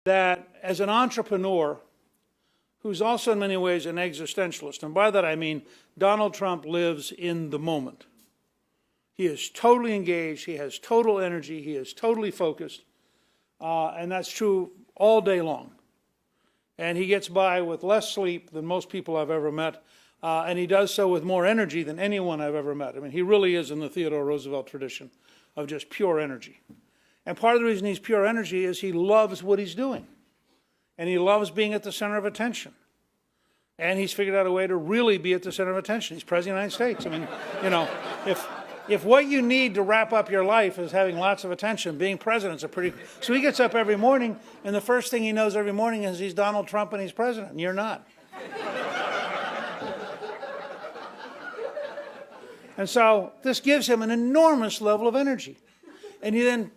that as an entrepreneur who's also in many ways an existentialist, and by that I mean Donald Trump lives in the moment. He is totally engaged, he has total energy, he is totally focused, and that's true all day long. And he gets by with less sleep than most people I've ever met, and he does so with more energy than anyone I've ever met. I mean, he really is in the Theodore Roosevelt tradition of just pure energy. And part of the reason he's pure energy is he loves what he's doing. And he loves being at the center of attention. And he's figured out a way to really be at the center of attention. He's President of the United States. I mean, you know, if what you need to wrap up your life is having lots of attention, being president's a pretty... So he gets up every morning, and the first thing he knows every morning is he's Donald Trump and he's president, and you're not. And so this gives him an enormous level of energy. And he then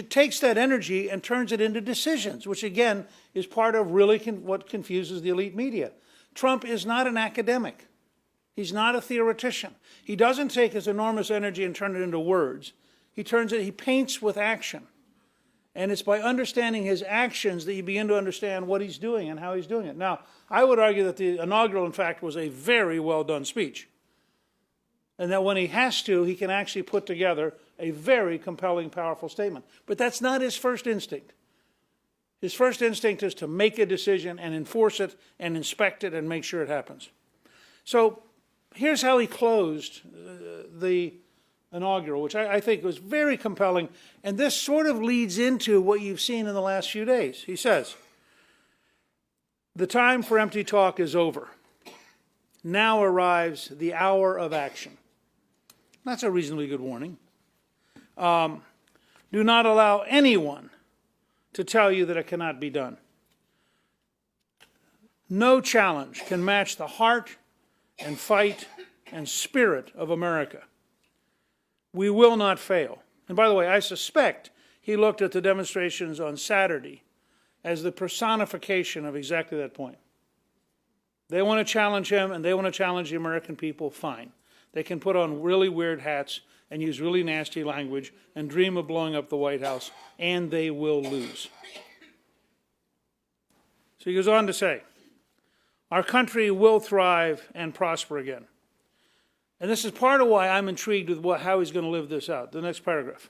takes that energy and turns it into decisions, which again is part of really what confuses the elite media. Trump is not an academic. He's not a theoretician. He doesn't take his enormous energy and turn it into words. He paints with action. And it's by understanding his actions that you begin to understand what he's doing and how he's doing it. Now, I would argue that the inaugural, in fact, was a very well done speech. And that when he has to, he can actually put together a very compelling, powerful statement. But that's not his first instinct. His first instinct is to make a decision and enforce it and inspect it and make sure it happens. So here's how he closed the inaugural, which I think was very compelling. And this sort of leads into what you've seen in the last few days. He says, "The time for empty talk is over. Now arrives the hour of action." That's a reasonably good warning. Do not allow anyone to tell you that it cannot be done. No challenge can match the heart and fight and spirit of America. We will not fail. And by the way, I suspect he looked at the demonstrations on Saturday as the personification of exactly that point. They want to challenge him and they want to challenge the American people, fine. They can put on really weird hats and use really nasty language and dream of blowing up the White House, and they will lose. So he goes on to say, our country will thrive and prosper again. And this is part of why I'm intrigued with how he's going to live this out. The next paragraph.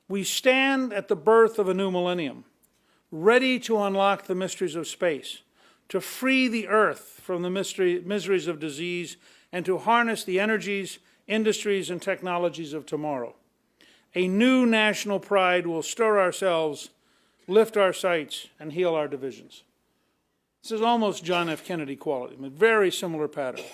We stand at the birth of a new millennium, ready to unlock the mysteries of space, to free the earth from the miseries of disease, and to harness the energies, industries, and technologies of tomorrow. A new national pride will stir ourselves, lift our sights, and heal our divisions. This is almost John F. Kennedy quality, a very similar pattern.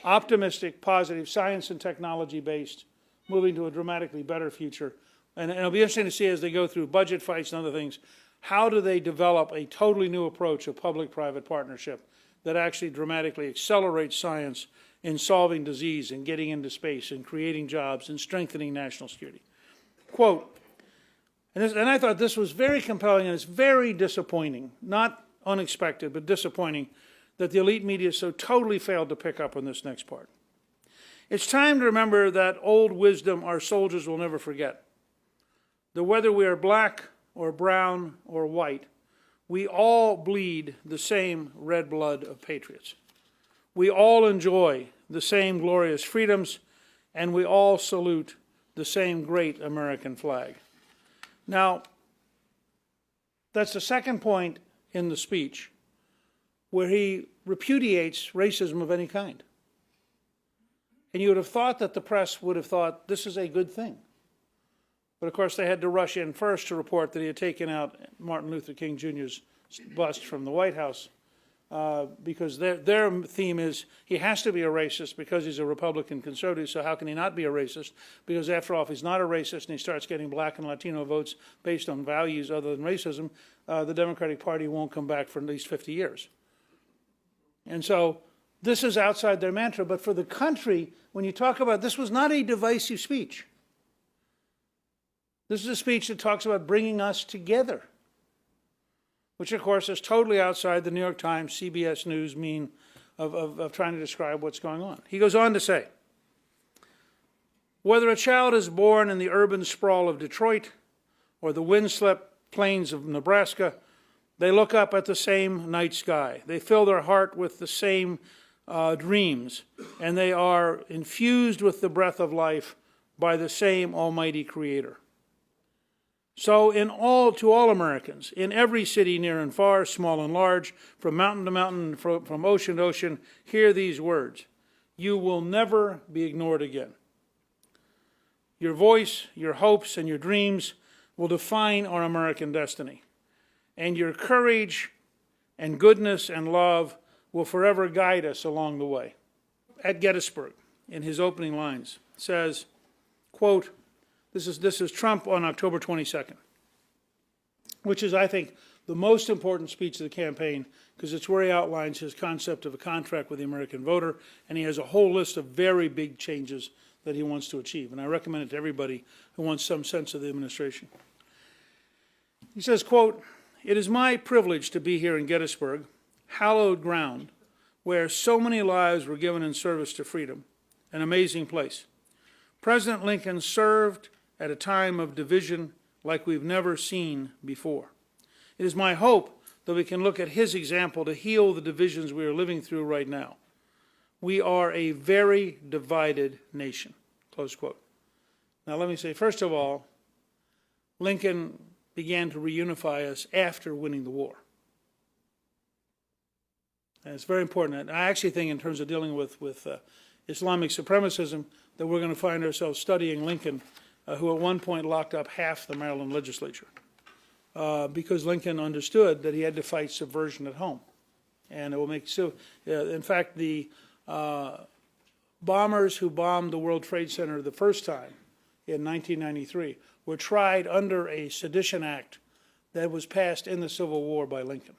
Optimistic, positive, science and technology-based, moving to a dramatically better future. And it'll be interesting to see as they go through budget fights and other things, how do they develop a totally new approach of public-private partnership that actually dramatically accelerates science in solving disease and getting into space and creating jobs and strengthening national security. Quote, and I thought this was very compelling and it's very disappointing, not unexpected, but disappointing that the elite media so totally failed to pick up on this next part. It's time to remember that old wisdom our soldiers will never forget. That whether we are black or brown or white, we all bleed the same red blood of patriots. We all enjoy the same glorious freedoms, and we all salute the same great American flag. Now, that's the second point in the speech where he repudiates racism of any kind. And you would have thought that the press would have thought this is a good thing. But of course they had to rush in first to report that he had taken out Martin Luther King Jr.'s bust from the White House because their theme is he has to be a racist because he's a Republican conservative, so how can he not be a racist? Because after all, if he's not a racist and he starts getting black and Latino votes based on values other than racism, the Democratic Party won't come back for at least 50 years. And so this is outside their mantra, but for the country, when you talk about, this was not a divisive speech. This is a speech that talks about bringing us together, which of course is totally outside the New York Times, CBS News mean of trying to describe what's going on. He goes on to say, whether a child is born in the urban sprawl of Detroit or the windswept plains of Nebraska, They look up at the same night sky. They fill their heart with the same dreams, and they are infused with the breath of life by the same Almighty Creator. So to all Americans, in every city near and far, small and large, from mountain to mountain, from ocean to ocean, hear these words: you will never be ignored again. Your voice, your hopes, and your dreams will define our American destiny. And your courage and goodness and love will forever guide us along the way. At Gettysburg, in his opening lines, says, quote, this is Trump on October 22nd, which is, I think, the most important speech of the campaign, because it's where he outlines his concept of a contract with the American voter, and he has a whole list of very big changes that he wants to achieve. And I recommend it to everybody who wants some sense of the administration. He says, quote, it is my privilege to be here in Gettysburg, hallowed ground, where so many lives were given in service to freedom, an amazing place. President Lincoln served at a time of division like we've never seen before. It is my hope that we can look at his example to heal the divisions we are living through right now. We are a very divided nation, close quote. Now let me say, first of all, Lincoln began to reunify us after winning the war. And it's very important. And I actually think in terms of dealing with Islamic supremacism that we're going to find ourselves studying Lincoln, who at one point locked up half the Maryland legislature, because Lincoln understood that he had to fight subversion at home. And it will make, in fact, the bombers who bombed the World Trade Center the first time in 1993 were tried under a sedition act that was passed in the Civil War by Lincoln,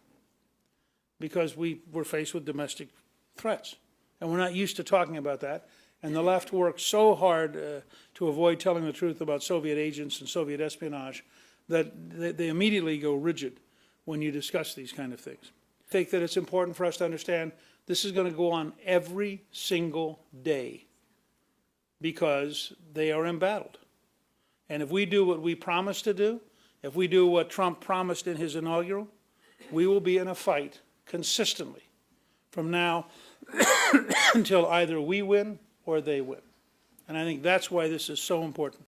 because we were faced with domestic threats. And we're not used to talking about that. And the left worked so hard to avoid telling the truth about Soviet agents and Soviet espionage that they immediately go rigid when you discuss these kind of things. I think that it's important for us to understand this is going to go on every single day because they are embattled. And if we do what we promised to do, if we do what Trump promised in his inaugural, we will be in a fight consistently from now until either we win or they win. And I think that's why this is so important.